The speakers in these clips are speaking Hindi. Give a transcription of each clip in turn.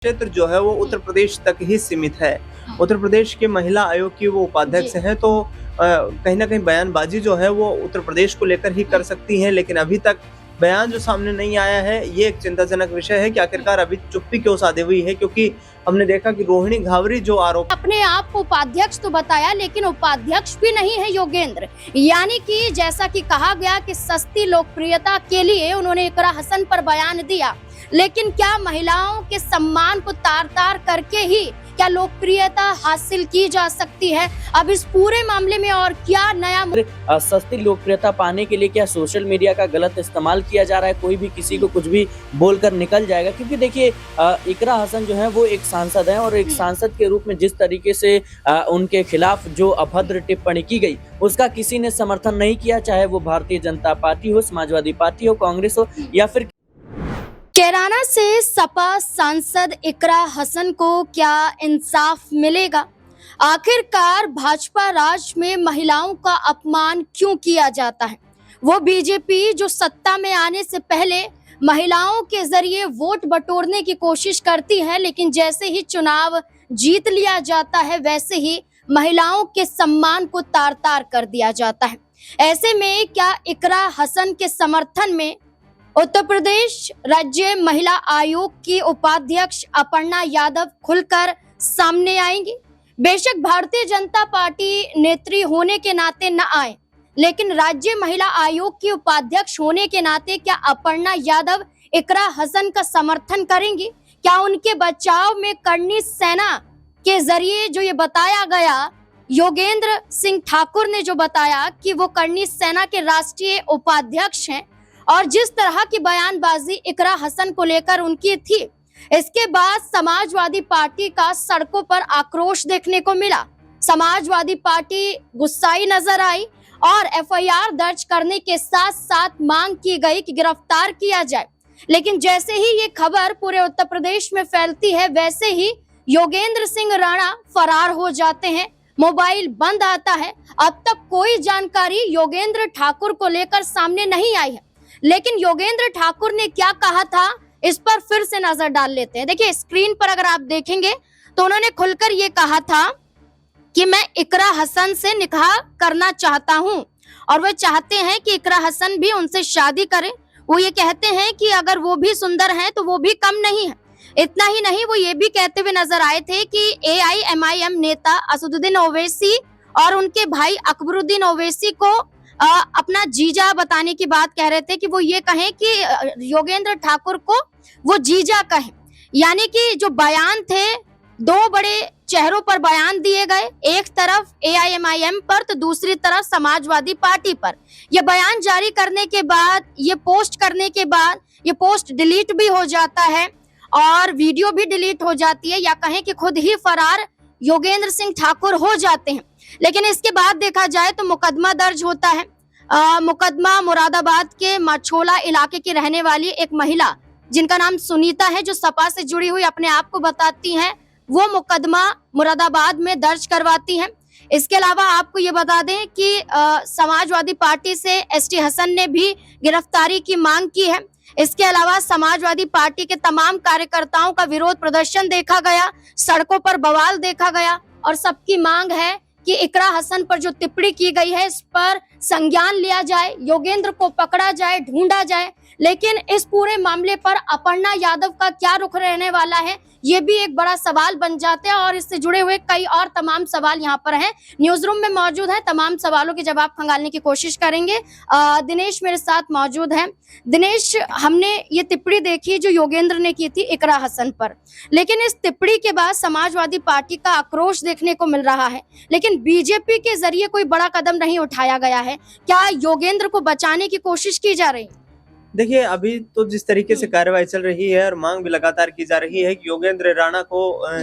क्षेत्र जो है वो उत्तर प्रदेश तक ही सीमित है। उत्तर प्रदेश के महिला आयोग की वो उपाध्यक्ष हैं, तो कहीं न कहीं बयानबाजी जो है वो उत्तर प्रदेश को लेकर ही कर सकती हैं, लेकिन अभी तक बयान जो सामने नहीं आया है, ये एक चिंताजनक विषय है कि आखिरकार अभी चुप्पी क्यों साधी हुई है, क्योंकि हमने देखा कि रोहिणी घावरी जो आरोप अपने आप को उपाध्यक्ष तो बताया, लेकिन उपाध्यक्ष भी नहीं है योगेंद्र। यानी कि जैसा कि कहा गया कि सस्ती लोकप्रियता के लिए उन्होंने इकरा हसन पर बयान दिया, लेकिन क्या महिलाओं के सम्मान को तार तार करके ही क्या लोकप्रियता हासिल की जा सकती है? अब इस पूरे मामले में और क्या नया सस्ती लोकप्रियता पाने के लिए क्या सोशल मीडिया का गलत इस्तेमाल किया जा रहा है? कोई भी किसी को कुछ भी बोलकर निकल जाएगा, क्योंकि देखिए इकरा हसन जो है वो एक सांसद है और एक सांसद के रूप में जिस तरीके से उनके खिलाफ जो अभद्र टिप्पणी की गई उसका किसी ने समर्थन नहीं किया, चाहे वो भारतीय जनता पार्टी हो, समाजवादी पार्टी हो, कांग्रेस हो या फिर कैराना से सपा सांसद इकरा हसन को क्या इंसाफ मिलेगा? आखिरकार भाजपा राज में महिलाओं का अपमान क्यों किया जाता है? वो बीजेपी जो सत्ता में आने से पहले महिलाओं के जरिए वोट बटोरने की कोशिश करती है, लेकिन जैसे ही चुनाव जीत लिया जाता है वैसे ही महिलाओं के सम्मान को तार तार कर दिया जाता है। ऐसे में क्या इकरा हसन के समर्थन में उत्तर प्रदेश राज्य महिला आयोग की उपाध्यक्ष अपर्णा यादव खुलकर सामने आएंगी? बेशक भारतीय जनता पार्टी नेत्री होने के नाते न आए, लेकिन राज्य महिला आयोग की उपाध्यक्ष होने के नाते क्या अपर्णा यादव इकरा हसन का समर्थन करेंगी? क्या उनके बचाव में करनी सेना के जरिए जो ये बताया गया, योगेंद्र सिंह ठाकुर ने जो बताया कि वो करनी सेना के राष्ट्रीय उपाध्यक्ष हैं, और जिस तरह की बयानबाजी इकरा हसन को लेकर उनकी थी, इसके बाद समाजवादी पार्टी का सड़कों पर आक्रोश देखने को मिला। समाजवादी पार्टी गुस्साई नजर आई और एफआईआर दर्ज करने के साथ साथ मांग की गई कि गिरफ्तार किया जाए। लेकिन जैसे ही ये खबर पूरे उत्तर प्रदेश में फैलती है, वैसे ही योगेंद्र सिंह राणा फरार हो जाते हैं, मोबाइल बंद आता है। अब तक कोई जानकारी योगेंद्र ठाकुर को लेकर सामने नहीं आई है, लेकिन योगेंद्र ठाकुर ने क्या कहा था इस पर फिर से नजर डाल लेते हैं। देखिए स्क्रीन पर अगर आप देखेंगे तो उन्होंने खुलकर ये कहा था कि मैं इकरा हसन से निकाह करना चाहता हूं और वे चाहते हैं कि इकरा हसन भी उनसे शादी करें। वो ये कहते हैं कि अगर वो भी सुंदर हैं तो वो भी कम नहीं है। इतना ही नहीं, वो ये भी कहते हुए नजर आए थे कि AIMIM नेता असदुद्दीन ओवैसी और उनके भाई अकबरुद्दीन ओवैसी को अपना जीजा बताने की बात कह रहे थे कि वो ये कहें कि योगेंद्र ठाकुर को वो जीजा कहें। यानी कि जो बयान थे, दो बड़े चेहरों पर बयान दिए गए, एक तरफ AIMIM पर तो दूसरी तरफ समाजवादी पार्टी पर। ये बयान जारी करने के बाद, ये पोस्ट करने के बाद, ये पोस्ट डिलीट भी हो जाता है और वीडियो भी डिलीट हो जाती है, या कहें कि खुद ही फरार योगेंद्र सिंह ठाकुर हो जाते हैं। लेकिन इसके बाद देखा जाए तो मुकदमा दर्ज होता है। मुकदमा मुरादाबाद के मछोला इलाके की रहने वाली एक महिला जिनका नाम सुनीता है, जो सपा से जुड़ी हुई अपने आप को बताती हैं, वो मुकदमा मुरादाबाद में दर्ज करवाती हैं। इसके अलावा आपको ये बता दें कि समाजवादी पार्टी से ST हसन ने भी गिरफ्तारी की मांग की है। इसके अलावा समाजवादी पार्टी के तमाम कार्यकर्ताओं का विरोध प्रदर्शन देखा गया, सड़कों पर बवाल देखा गया और सबकी मांग है कि इकरा हसन पर जो टिप्पणी की गई है इस पर संज्ञान लिया जाए, योगेंद्र को पकड़ा जाए, ढूंढा जाए। लेकिन इस पूरे मामले पर अपर्णा यादव का क्या रुख रहने वाला है, ये भी एक बड़ा सवाल बन जाते हैं और इससे जुड़े हुए कई और तमाम सवाल यहाँ पर हैं। न्यूज रूम में मौजूद है, तमाम सवालों के जवाब खंगालने की कोशिश करेंगे। दिनेश मेरे साथ मौजूद हैं। दिनेश, हमने ये टिप्पणी देखी जो योगेंद्र ने की थी इकरा हसन पर, लेकिन इस टिप्पणी के बाद समाजवादी पार्टी का आक्रोश देखने को मिल रहा है, लेकिन बीजेपी के जरिए कोई बड़ा कदम नहीं उठाया गया है। क्या योगेंद्र को बचाने की कोशिश की जा रही है? देखिए, अभी तो जिस तरीके से कार्रवाई चल रही है और मांग भी लगातार की जा रही है कि योगेंद्र राणा को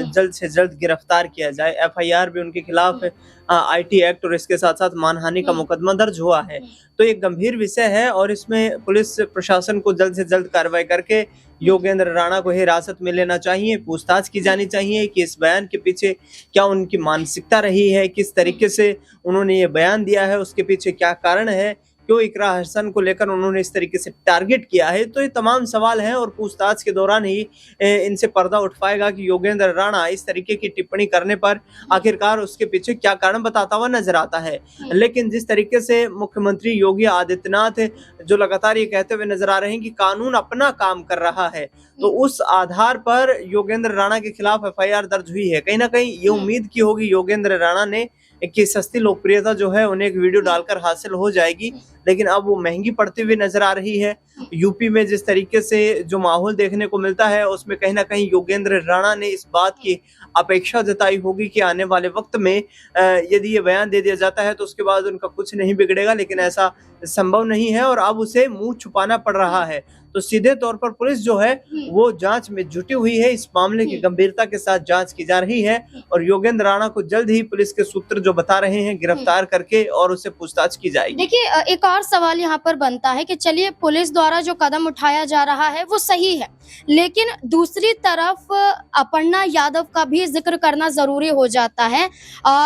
जल्द से जल्द गिरफ्तार किया जाए। FIR भी उनके खिलाफ IT एक्ट और इसके साथ साथ मानहानि का मुकदमा दर्ज हुआ है, तो एक गंभीर विषय है और इसमें पुलिस प्रशासन को जल्द से जल्द कार्रवाई करके योगेंद्र राणा को हिरासत में लेना चाहिए। पूछताछ की जानी चाहिए कि इस बयान के पीछे क्या उनकी मानसिकता रही है, किस तरीके से उन्होंने ये बयान दिया है, उसके पीछे क्या कारण है, क्यों इकरा हसन को लेकर उन्होंने इस तरीके से टारगेट किया है। तो ये तमाम सवाल हैं और पूछताछ के दौरान ही इनसे पर्दा उठ पाएगा कि योगेंद्र राणा इस तरीके की टिप्पणी करने पर आखिरकार उसके पीछे क्या कारण बताता हुआ नजर आता है। लेकिन जिस तरीके से मुख्यमंत्री योगी आदित्यनाथ जो लगातार ये कहते हुए नजर आ रहे हैं कि कानून अपना काम कर रहा है, तो उस आधार पर योगेंद्र राणा के खिलाफ एफआईआर दर्ज हुई है। कहीं ना कहीं ये उम्मीद की होगी योगेंद्र राणा ने कि सस्ती लोकप्रियता जो है उन्हें एक वीडियो डालकर हासिल हो जाएगी, लेकिन अब वो महंगी पड़ती हुई नजर आ रही है। यूपी में जिस तरीके से जो माहौल देखने को मिलता है उसमें कहीं ना कहीं योगेंद्र राणा ने इस बात की अपेक्षा जताई होगी कि आने वाले वक्त में यदि ये बयान दे दिया जाता है तो उसके बाद उनका कुछ नहीं बिगड़ेगा, लेकिन ऐसा संभव नहीं है और अब उसे मुंह छुपाना पड़ रहा है। तो सीधे तौर पर पुलिस जो है वो जांच में जुटी हुई है, इस मामले की गंभीरता के साथ जांच की जा रही है और योगेंद्र राणा को जल्द ही पुलिस के सूत्र जो बता रहे हैं गिरफ्तार करके और उससे पूछताछ की जाएगी। देखिए एक और सवाल यहाँ पर बनता है कि चलिए पुलिस द्वारा जो कदम उठाया जा रहा है वो सही है, लेकिन दूसरी तरफ अपर्णा यादव का भी जिक्र करना जरूरी हो जाता है।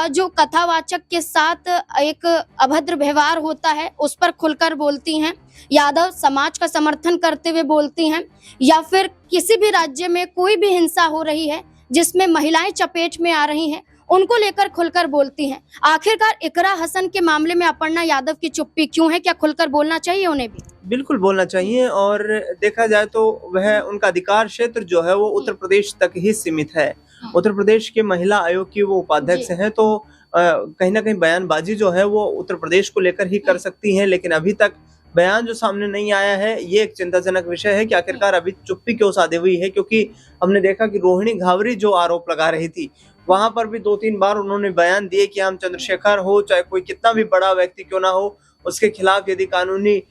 जो कथावाचक के साथ एक अभद्र व्यवहार होता है उस पर खुलकर बोलती हैं, यादव समाज का समर्थन करते हुए बोलती हैं, या फिर किसी भी राज्य में कोई भी हिंसा हो रही है जिसमें महिलाएं चपेट में आ रही हैं उनको लेकर खुलकर बोलती हैं। आखिरकार इकरा हसन के मामले में अपर्णा यादव की चुप्पी क्यों है? क्या खुलकर बोलना चाहिए उन्हें भी? बिल्कुल बोलना चाहिए और देखा जाए तो वह उनका अधिकार क्षेत्र जो है वो उत्तर प्रदेश तक ही सीमित है। उत्तर प्रदेश के महिला आयोग की वो उपाध्यक्ष हैं, तो कहीं ना कहीं बयानबाजी जो है वो उत्तर प्रदेश को लेकर ही कर सकती हैं, लेकिन अभी तक बयान जो सामने नहीं आया है ये एक चिंताजनक विषय है कि आखिरकार अभी चुप्पी क्यों साधी हुई है। क्योंकि हमने देखा कि रोहिणी घावरी जो आरोप लगा रही थी वहां पर भी 2-3 बार उन्होंने बयान दिए कि हम चंद्रशेखर हो चाहे कोई कितना भी बड़ा व्यक्ति क्यों ना हो उसके खिलाफ यदि कानूनी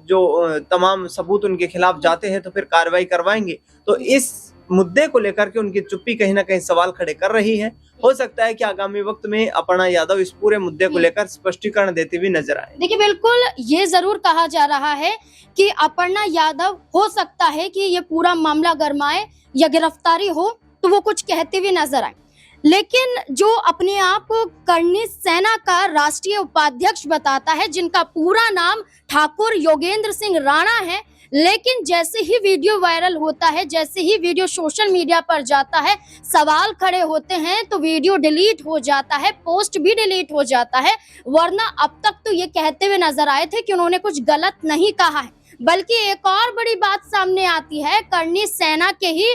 जो तमाम सबूत उनके खिलाफ जाते हैं तो फिर कार्रवाई करवाएंगे। तो इस मुद्दे को लेकर के उनकी चुप्पी कहीं ना कहीं सवाल खड़े कर रही है। हो सकता है कि आगामी वक्त में अपर्णा यादव इस पूरे मुद्दे को लेकर स्पष्टीकरण देती हुई नजर आए। देखिए बिल्कुल ये जरूर कहा जा रहा है कि अपर्णा यादव हो सकता है कि ये पूरा मामला गरमाए या गिरफ्तारी हो तो वो कुछ कहते हुए नजर आए, लेकिन जो अपने आप को करनी सेना का राष्ट्रीय उपाध्यक्ष बताता है जिनका पूरा नाम ठाकुर योगेंद्र सिंह राणा है, लेकिन जैसे ही वीडियो वायरल होता है, जैसे ही वीडियो सोशल मीडिया पर जाता है, सवाल खड़े होते हैं तो वीडियो डिलीट हो जाता है, पोस्ट भी डिलीट हो जाता है। वरना अब तक तो ये कहते हुए नजर आए थे कि उन्होंने कुछ गलत नहीं कहा है, बल्कि एक और बड़ी बात सामने आती है। करनी सेना के ही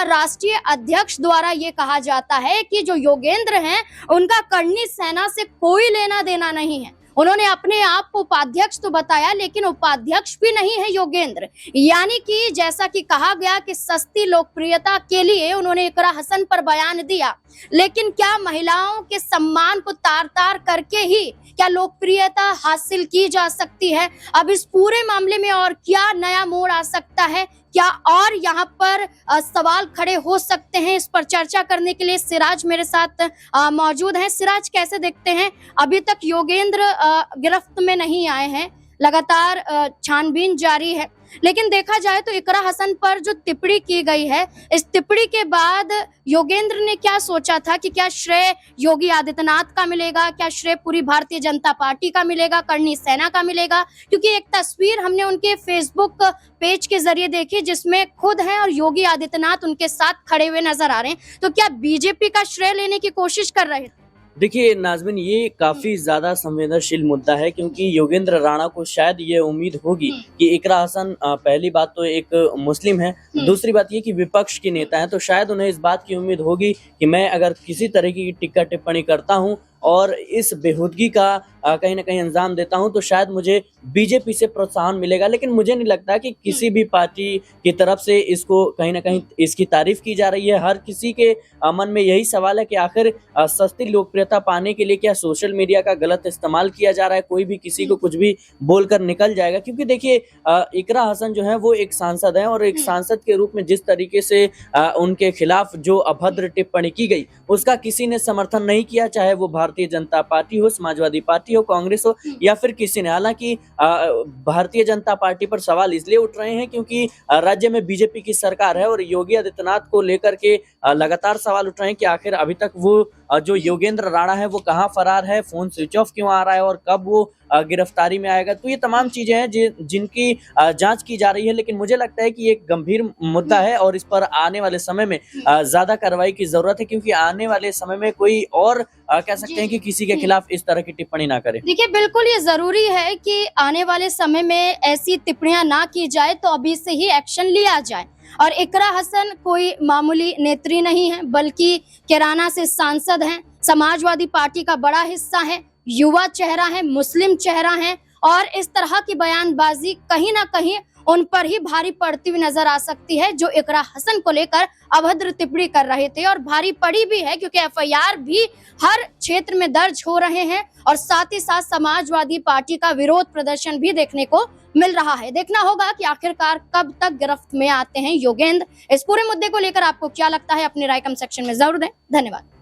राष्ट्रीय अध्यक्ष द्वारा ये कहा जाता है कि जो योगेंद्र हैं उनका करनी सेना से कोई लेना देना नहीं है। उन्होंने अपने आप को उपाध्यक्ष तो बताया, लेकिन उपाध्यक्ष भी नहीं है योगेंद्र। यानी कि जैसा कि कहा गया कि सस्ती लोकप्रियता के लिए उन्होंने इकरा हसन पर बयान दिया, लेकिन क्या महिलाओं के सम्मान को तार तार करके ही क्या लोकप्रियता हासिल की जा सकती है? अब इस पूरे मामले में और क्या नया मोड़ आ सकता है? क्या और यहाँ पर सवाल खड़े हो सकते हैं? इस पर चर्चा करने के लिए सिराज मेरे साथ मौजूद हैं। सिराज, कैसे देखते हैं? अभी तक योगेंद्र गिरफ्त में नहीं आए हैं, लगातार छानबीन जारी है, लेकिन देखा जाए तो इकरा हसन पर जो टिप्पणी की गई है, इस टिप्पणी के बाद योगेंद्र ने क्या सोचा था कि क्या श्रेय योगी आदित्यनाथ का मिलेगा, क्या श्रेय पूरी भारतीय जनता पार्टी का मिलेगा, करनी सेना का मिलेगा? क्योंकि एक तस्वीर हमने उनके फेसबुक पेज के जरिए देखी जिसमें खुद हैं और योगी आदित्यनाथ उनके साथ खड़े हुए नजर आ रहे हैं। तो क्या बीजेपी का श्रेय लेने की कोशिश कर रहे थे? देखिए नाज़मीन, ये काफ़ी ज़्यादा संवेदनशील मुद्दा है, क्योंकि योगेंद्र राणा को शायद ये उम्मीद होगी कि इकरा हसन पहली बात तो एक मुस्लिम है, दूसरी बात ये कि विपक्ष की नेता है, तो शायद उन्हें इस बात की उम्मीद होगी कि मैं अगर किसी तरह की टिक्का टिप्पणी करता हूं और इस बेहूदगी का कहीं ना कहीं अंजाम देता हूं तो शायद मुझे बीजेपी से प्रोत्साहन मिलेगा। लेकिन मुझे नहीं लगता कि किसी भी पार्टी की तरफ से इसको कहीं ना कहीं इसकी तारीफ की जा रही है। हर किसी के मन में यही सवाल है कि आखिर सस्ती लोकप्रियता पाने के लिए क्या सोशल मीडिया का गलत इस्तेमाल किया जा रहा है? कोई भी किसी को कुछ भी बोलकर निकल जाएगा, क्योंकि देखिए इकरा हसन जो है वो एक सांसद है और एक सांसद के रूप में जिस तरीके से उनके खिलाफ जो अभद्र टिप्पणी की गई उसका किसी ने समर्थन नहीं किया, चाहे वो भारतीय जनता पार्टी हो, समाजवादी पार्टी हो, कांग्रेस हो या फिर किसी ने। हालांकि भारतीय जनता पार्टी पर सवाल इसलिए उठ रहे हैं क्योंकि राज्य में बीजेपी की सरकार है और योगी आदित्यनाथ को लेकर के लगातार सवाल उठ रहे हैं कि आखिर अभी तक वो जो योगेंद्र राणा है वो कहाँ फरार है, फोन स्विच ऑफ क्यों आ रहा है और कब वो गिरफ्तारी में आएगा। तो ये तमाम चीजें हैं जिनकी जांच की जा रही है, लेकिन मुझे लगता है कि ये एक गंभीर मुद्दा है और इस पर आने वाले समय में ज्यादा कार्रवाई की जरूरत है, क्योंकि आने वाले समय में कोई और कह सकते हैं कि किसी के खिलाफ इस तरह की टिप्पणी ना करे। देखिए, बिल्कुल ये जरूरी है कि आने वाले समय में ऐसी टिप्पणियां ना की जाए, तो अभी से ही एक्शन लिया जाए। और इकरा हसन कोई मामूली नेत्री नहीं है, बल्कि कैराना से सांसद हैं, समाजवादी पार्टी का बड़ा हिस्सा है, युवा चेहरा है, मुस्लिम चेहरा है, और इस तरह की बयानबाजी कहीं ना कहीं उन पर ही भारी पड़ती हुई नजर आ सकती है, जो इकरा हसन को लेकर अभद्र टिप्पणी कर रहे थे। और भारी पड़ी भी है, क्योंकि एफआईआर भी हर क्षेत्र में दर्ज हो रहे हैं और साथ ही साथ समाजवादी पार्टी का विरोध प्रदर्शन भी देखने को मिल रहा है। देखना होगा कि आखिरकार कब तक गिरफ्त में आते हैं योगेंद्र। इस पूरे मुद्दे को लेकर आपको क्या लगता है, अपनी राय कमेंट सेक्शन में जरूर दें। धन्यवाद।